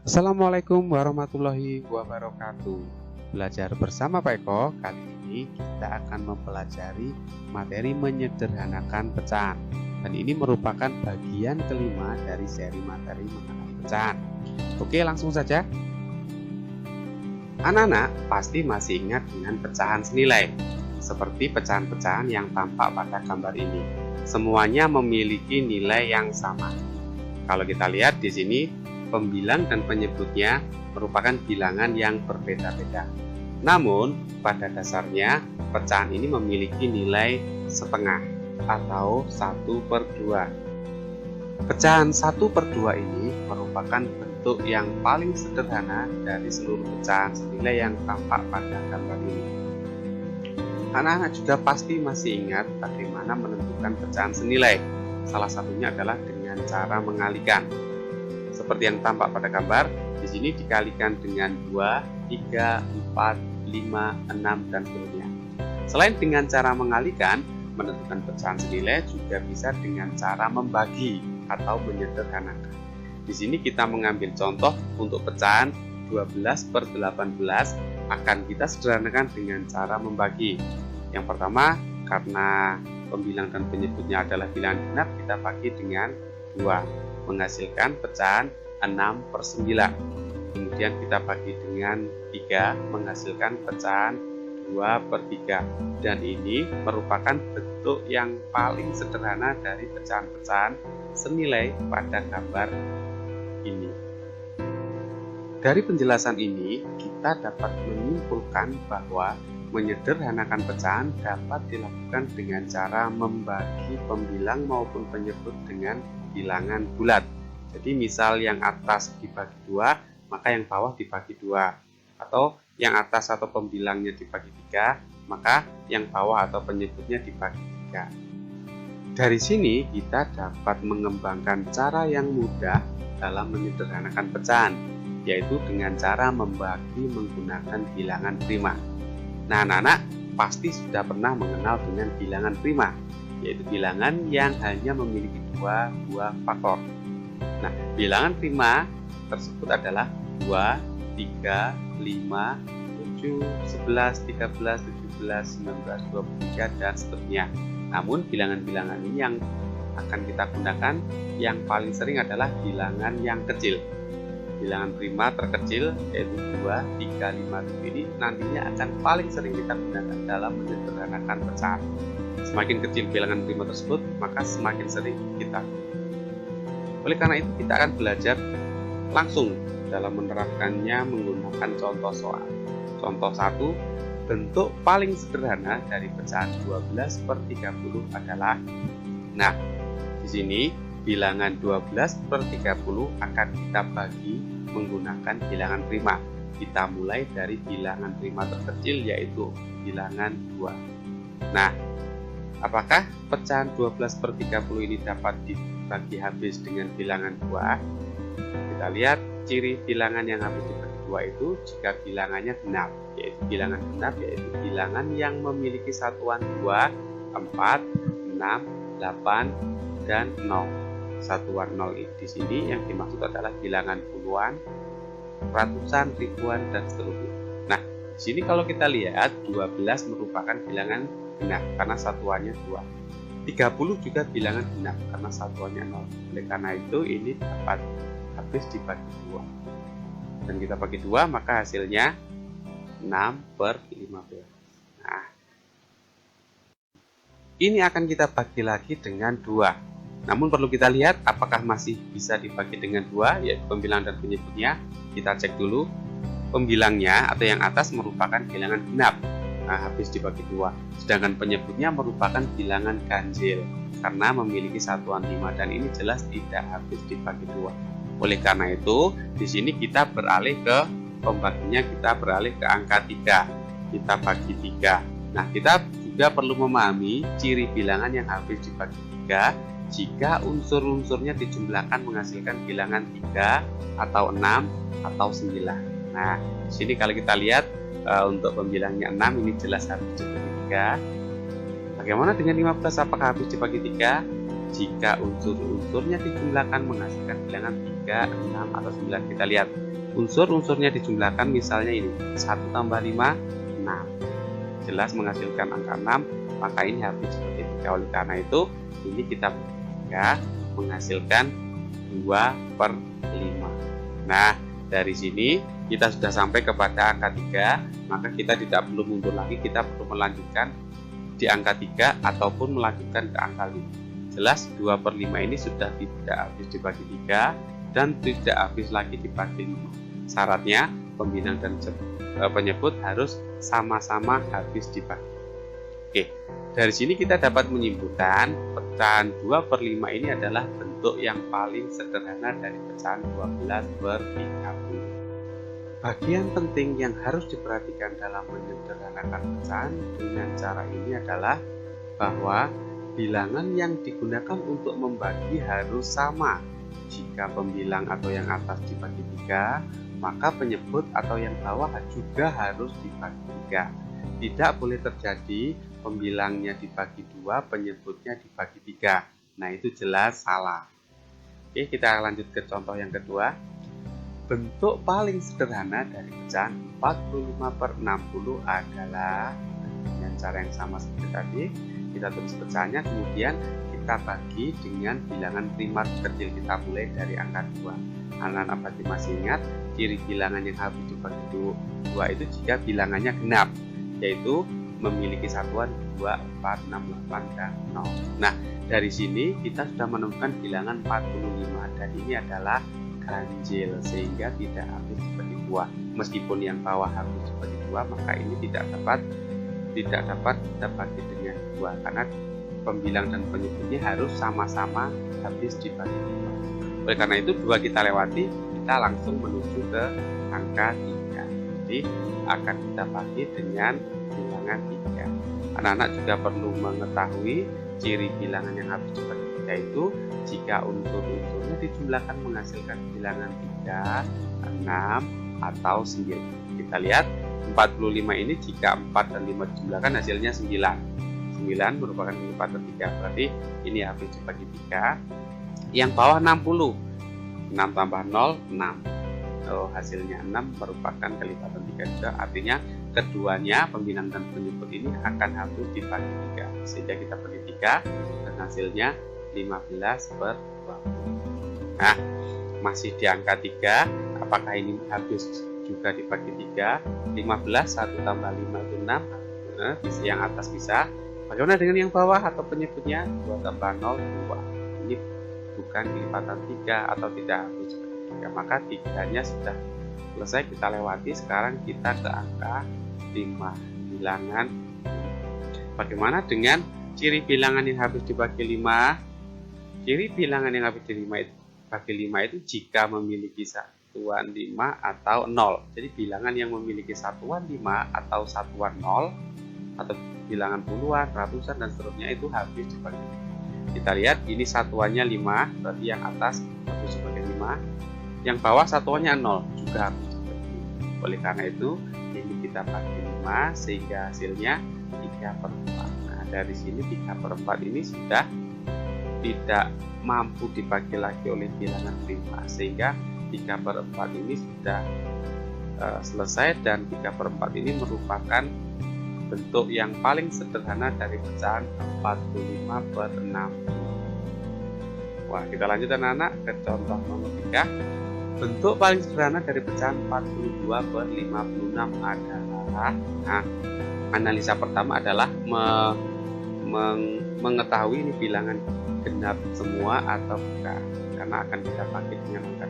Assalamualaikum warahmatullahi wabarakatuh. Belajar bersama Pak Eko. Kali ini kita akan mempelajari materi menyederhanakan pecahan. Dan ini merupakan bagian kelima dari seri materi mengenai pecahan. Oke, langsung saja. Anak-anak pasti masih ingat dengan pecahan senilai, seperti pecahan-pecahan yang tampak pada gambar ini. Semuanya memiliki nilai yang sama. Kalau kita lihat di sini, pembilang dan penyebutnya merupakan bilangan yang berbeda-beda. Namun, pada dasarnya, pecahan ini memiliki nilai setengah atau 1/2. Pecahan 1/2 ini merupakan bentuk yang paling sederhana dari seluruh pecahan senilai yang tampak pada gambar ini. Anak-anak juga pasti masih ingat bagaimana menentukan pecahan senilai. Salah satunya adalah dengan cara mengalikan. Seperti yang tampak pada gambar, di sini dikalikan dengan 2, 3, 4, 5, 6, dan seterusnya. Selain dengan cara mengalikan, menentukan pecahan senilai juga bisa dengan cara membagi atau menyederhanakan. Di sini kita mengambil contoh untuk pecahan 12/18 akan kita sederhanakan dengan cara membagi. Yang pertama, karena pembilang dan penyebutnya adalah bilangan genap, kita bagi dengan 2. Menghasilkan pecahan 6/9. Kemudian kita bagi dengan 3 menghasilkan pecahan 2/3. Dan ini merupakan bentuk yang paling sederhana dari pecahan-pecahan senilai pada gambar ini. Dari penjelasan ini, kita dapat menyimpulkan bahwa menyederhanakan pecahan dapat dilakukan dengan cara membagi pembilang maupun penyebut dengan bilangan bulat. Jadi misal yang atas dibagi 2, maka yang bawah dibagi 2. Atau yang atas atau pembilangnya dibagi 3, maka yang bawah atau penyebutnya dibagi 3. Dari sini kita dapat mengembangkan cara yang mudah dalam menyederhanakan pecahan, yaitu dengan cara membagi menggunakan bilangan prima. Nah, anak-anak pasti sudah pernah mengenal dengan bilangan prima, yaitu bilangan yang hanya memiliki 2 buah faktor. Nah, bilangan prima tersebut adalah 2, 3, 5, 7, 11, 13, 17, 19, 23, dan seterusnya. Namun, bilangan-bilangan ini yang akan kita gunakan yang paling sering adalah bilangan yang kecil. Bilangan prima terkecil yaitu 2, 3, 5 ini nantinya akan paling sering kita gunakan dalam menyederhanakan pecahan. Semakin kecil bilangan prima tersebut, maka semakin sering kita. Oleh karena itu, kita akan belajar langsung dalam menerapkannya menggunakan contoh soal. Contoh 1, bentuk paling sederhana dari pecahan 12/30 adalah. Nah, di sini bilangan 12/30 akan kita bagi menggunakan bilangan prima. Kita mulai dari bilangan prima terkecil yaitu bilangan 2. Nah, apakah pecahan 12/30 ini dapat dibagi habis dengan bilangan 2? Kita lihat ciri bilangan yang habis dibagi 2 itu jika bilangannya genap, yaitu bilangan genap yaitu bilangan yang memiliki satuan 2, 4, 6, 8, dan 0. Satuan 0 di sini yang dimaksud adalah bilangan puluhan, ratusan, ribuan, dan seterusnya. Nah, di sini kalau kita lihat 12 merupakan bilangan genap karena satuannya 2. 30 juga bilangan genap karena satuannya 0. Oleh karena itu ini dapat habis dibagi 2. Dan kita bagi 2 maka hasilnya 6/15. Nah, ini akan kita bagi lagi dengan 2. Namun perlu kita lihat apakah masih bisa dibagi dengan 2, yaitu pembilang dan penyebutnya. Kita cek dulu. Pembilangnya atau yang atas merupakan bilangan genap. Nah, habis dibagi 2. Sedangkan penyebutnya merupakan bilangan ganjil karena memiliki satuan 5 dan ini jelas tidak habis dibagi 2. Oleh karena itu, di sini kita beralih ke pembaginya, kita beralih ke angka 3. Kita bagi 3. Nah, kita juga perlu memahami ciri bilangan yang habis dibagi 3 jika unsur-unsurnya dijumlahkan menghasilkan bilangan 3 atau 6 atau 9. Nah, di sini kalau kita lihat untuk pembilangnya 6 ini jelas habis dibagi 3. Bagaimana dengan 15? Apakah habis dibagi 3? jika unsur-unsurnya dijumlahkan menghasilkan bilangan 3, 6, atau 9. Kita lihat unsur-unsurnya dijumlahkan, misalnya ini 1 tambah 5, 6. Jelas menghasilkan angka 6, maka ini habis seperti 3. Oleh karena itu ini kita menghasilkan 2/5. Nah, dari sini kita sudah sampai kepada angka 3, maka kita tidak perlu mundur lagi, kita perlu melanjutkan di angka 3 ataupun melanjutkan ke angka 5. Jelas 2/5 ini sudah tidak habis dibagi 3 dan tidak habis lagi dibagi 5. Syaratnya pembilang dan penyebut harus sama-sama habis dibagi. Oke, dari sini kita dapat menyimpulkan pecahan 2/5 ini adalah bentuk yang paling sederhana dari pecahan 12/30. Bagian penting yang harus diperhatikan dalam menyederhanakan pecahan dengan cara ini adalah bahwa bilangan yang digunakan untuk membagi harus sama. Jika pembilang atau yang atas dibagi 3, maka penyebut atau yang bawah juga harus dibagi 3. Tidak boleh terjadi pembilangnya dibagi 2, penyebutnya dibagi 3. Nah, itu jelas salah. Oke, kita lanjut ke contoh yang kedua. Bentuk paling sederhana dari pecahan 45/60 adalah dengan cara yang sama seperti tadi. Kita tulis pecahannya, kemudian kita bagi dengan bilangan primer kecil. Kita mulai dari angka 2. Anak-anak pasti masih ingat ciri bilangan yang habis dibagi 2 itu jika bilangannya genap, yaitu memiliki satuan 2, 4, 6, 8, dan 0. Nah, dari sini kita sudah menemukan bilangan 45 dan ini adalah ganjil sehingga tidak habis dibagi 2. Meskipun yang bawah habis dibagi 2, maka ini tidak dapat kita bagi dengan 2 karena pembilang dan penyebutnya harus sama-sama habis dibagi 2. Oleh karena itu 2 kita lewati, kita langsung menuju ke angka 3. Jadi akan kita bagi dengan bilangan 3. Anak-anak juga perlu mengetahui ciri bilangan yang habis dibagi 3 itu jika unsur-unsurnya dijumlahkan menghasilkan bilangan 3, 6, atau 9. Kita lihat 45 ini jika 4 dan 5 dijumlahkan hasilnya 9. 9 merupakan kelipatan 3, berarti ini habis dibagi 3. Yang bawah 60, 6 tambah 0, 6. Hasilnya 6 merupakan kelipatan 3 juga, artinya keduanya pembilang dan penyebut ini akan habis dibagi 3 sehingga kita bagi 3 dan hasilnya 15/20. Nah, masih di angka 3, apakah ini habis juga dibagi 3? 15, 1 tambah 5 itu 6. Yang atas bisa. Bagaimana dengan yang bawah atau penyebutnya? 2 tambah 0, 2. Ini bukan kelipatan 3 atau tidak habis dibagi 3. Maka 3-nya sudah selesai kita lewati. Sekarang kita ke angka 5, bilangan. Bagaimana dengan ciri bilangan yang habis dibagi 5? Ciri bilangan yang habis dibagi 5 itu jika memiliki satuan 5 atau 0. Jadi bilangan yang memiliki satuan 5 atau satuan 0 atau bilangan puluhan, ratusan, dan seterusnya itu habis dibagi 5. Kita lihat ini satuannya 5, berarti yang atas habis dibagi 5. Yang bawah satuannya 0, juga habis dibagi 5. Oleh karena itu ini kita bagi 5 sehingga hasilnya 3/4. Nah, dari sini 3/4 ini sudah tidak mampu dibagi lagi oleh bilangan prima, sehingga 3/4 ini sudah selesai dan 3/4 ini merupakan bentuk yang paling sederhana dari pecahan 45/60. Wah, kita lanjut anak-anak ke contoh nomor 3. Bentuk paling sederhana dari pecahan 42/56 adalah, analisa pertama adalah mengetahui ini bilangan genap semua atau bukan, karena akan kita bagi dengan angka.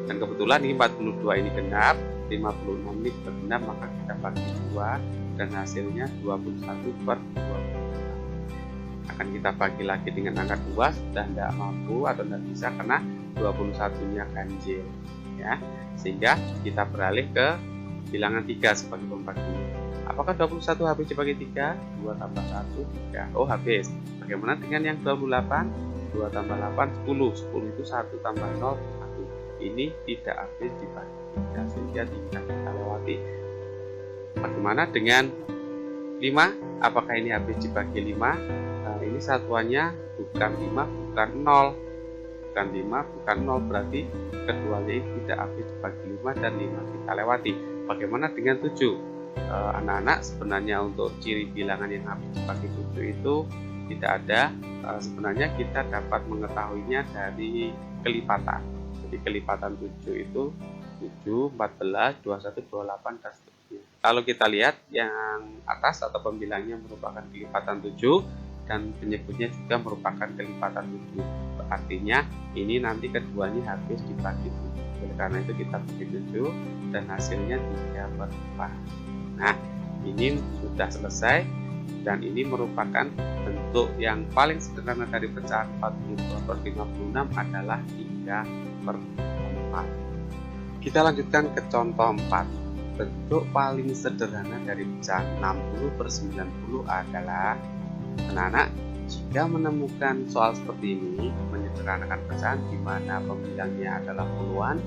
Dan kebetulan ini 42 ini genap, 56 ini genap, maka kita bagi 2 dan hasilnya 21/20. Akan kita bagi lagi dengan angka 2, sudah tidak mampu atau tidak bisa karena 21-nya ganjil, ya. Sehingga kita beralih ke bilangan 3 sebagai pembaginya. Apakah 21 habis dibagi 3? 2 tambah 1, 3. Oh, habis. Bagaimana dengan yang 28? 2 tambah 8, 10. 10 itu 1 tambah 0, 1. Ini tidak habis dibagi 3, sehingga tidak kita lewati. Bagaimana dengan 5? Apakah ini habis dibagi 5? Nah, ini satuannya bukan 5, bukan 0. Bukan 5, bukan 0, berarti keduanya ini tidak habis dibagi 5 dan 5 kita lewati. Bagaimana dengan 7? Anak-anak, sebenarnya untuk ciri bilangan yang habis dibagi 7 itu tidak ada. Sebenarnya kita dapat mengetahuinya dari kelipatan. Jadi kelipatan 7 itu 7, 14, 21, 28 dan seterusnya. Kalau kita lihat yang atas atau pembilangnya merupakan kelipatan 7 dan penyebutnya juga merupakan kelipatan 7. Artinya ini nanti keduanya habis dibagi 7. Oleh karena itu kita bagi 7 dan hasilnya 3/4. Nah, ini sudah selesai dan ini merupakan bentuk yang paling sederhana dari pecahan 42/56 adalah 3/4. Kita lanjutkan ke contoh 4. Bentuk paling sederhana dari pecahan 60/90 adalah, anak-anak, jika menemukan soal seperti ini, menyederhanakan pecahan di mana pembilangnya adalah puluhan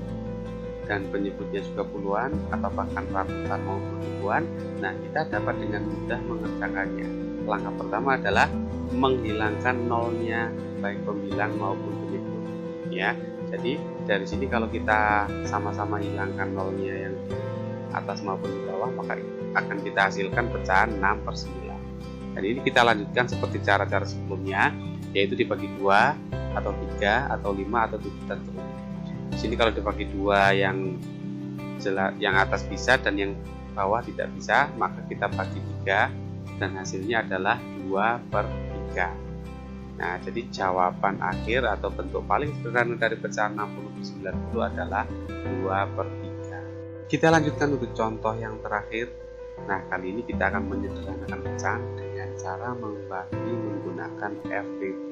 dan penyebutnya juga puluhan atau bahkan ratusan maupun ribuan, nah kita dapat dengan mudah mengerjakannya. Langkah pertama adalah menghilangkan nolnya baik pembilang maupun penyebut. Ya, jadi dari sini kalau kita sama-sama hilangkan nolnya yang di atas maupun di bawah, maka akan kita hasilkan pecahan 6/9. Dan ini kita lanjutkan seperti cara-cara sebelumnya, yaitu dibagi 2 atau 3 atau 5 atau 7 dan seterusnya. Di sini kalau dibagi 2 yang atas bisa dan yang bawah tidak bisa, maka kita bagi 3 dan hasilnya adalah 2/3. Nah, jadi jawaban akhir atau bentuk paling sederhana dari pecahan 60/90 adalah 2/3. Kita lanjutkan untuk contoh yang terakhir. Nah, kali ini kita akan menyederhanakan pecahan dengan cara membagi menggunakan FPP.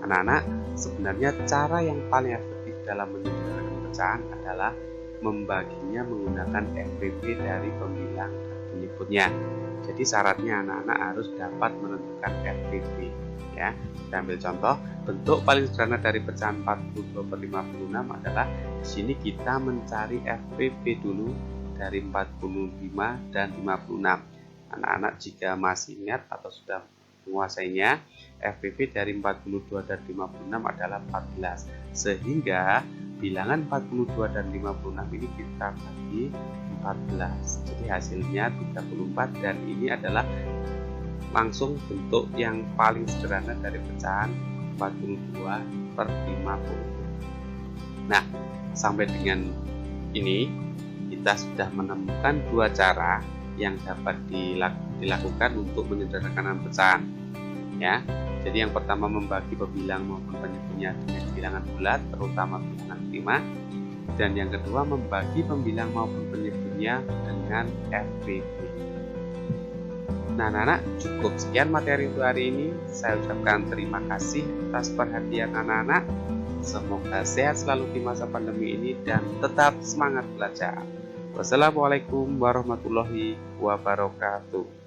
Anak-anak, sebenarnya cara yang paling efektif dalam menyederhanakan pecahan adalah membaginya menggunakan FPP dari pembilang dan penyebutnya. Jadi syaratnya anak-anak harus dapat menentukan FPP. Ya, kita ambil contoh. Bentuk paling sederhana dari pecahan 42/56 adalah di sini kita mencari FPP dulu dari 45 dan 56. Anak-anak jika masih ingat atau sudah menguasainya, FPP dari 42 dan 56 adalah 14. Sehingga bilangan 42 dan 56 ini kita bagi 14. Jadi hasilnya 34 dan ini adalah langsung bentuk yang paling sederhana dari pecahan 42/50. Nah, sampai dengan ini kita sudah menemukan 2 cara yang dapat dilakukan untuk menyederhanakan pecahan. Ya, jadi yang pertama membagi pembilang maupun penyebutnya dengan bilangan bulat, terutama bilangan prima. Dan yang kedua membagi pembilang maupun penyebutnya dengan FPP. Nah, anak-anak, cukup sekian materi untuk hari ini. Saya ucapkan terima kasih atas perhatian anak-anak. Semoga sehat selalu di masa pandemi ini dan tetap semangat belajar. Wassalamualaikum warahmatullahi wabarakatuh.